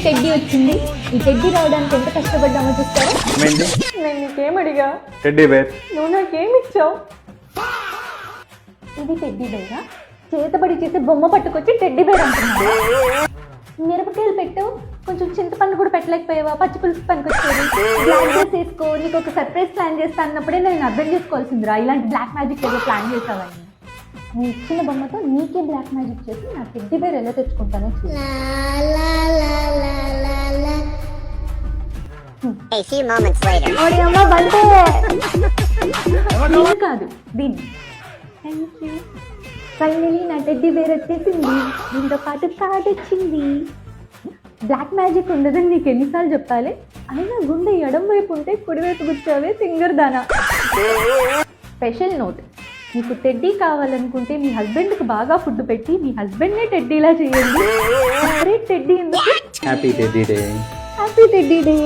Teddy వచ్చింది. ఈ teddy రావడానికి ఎంత కష్టపడ్డామో చూస్తారా? ఏమైంది? నేను నీకేమడిగా? Teddy bear. నువ్వు నాకేమిచ్చావు? ఇది టెడ్డీ బేరా? చేతబడి చేసి బొమ్మ పట్టుకొచ్చి టెడ్డీ బేర్ అంటున్నావు. మిరపకాయలు పెట్టావు, కొంచెం చింతపండు కూడా పెట్టలేకపోయావా? పచ్చి పులుసు పనికొచ్చేది. బ్లాక్ డ్రెస్ వేసుకో, నీకు ఒక సర్ప్రైజ్ ప్లాన్ చేస్తా అన్నప్పుడే నేను అర్థం చేసుకోవాల్సిందిరా ఇలాంటి బ్లాక్ మ్యాజిక్ ఏదో ప్లాన్ చేసావని. నీ ఇచ్చిన బొమ్మతో నీకే బ్లాక్ మ్యాజిక్ చేసి నా టెడ్డీ బేర్ ఎలా తెచ్చుకుంటానో చూడు. A few moments later. ఓడి అమ్మ బంటే నేను కాదు దీన్ని. Thank you. ఫైనలీ నా టెడ్డీ బేర్ వచ్చేసింది. దీంతో పాటు కార్డ్ వచ్చింది. బ్లాక్ మ్యాజిక్ ఉండదని నీకు ఎన్నిసార్లు చెప్పాలి? అయినా గుండె ఎడం వైపు ఉంటే కుడివైపు కూర్చోవే సింగర్ దానా. స్పెషల్ నోట్, మీకు టెడ్డీ కావాలనుకుంటే మీ హస్బెండ్కి బాగా ఫుడ్ పెట్టి మీ హస్బెండ్నే టెడ్డీలా చేయండి. టెడ్డీ ఎందుకు? Happy teddy day. Happy teddy day.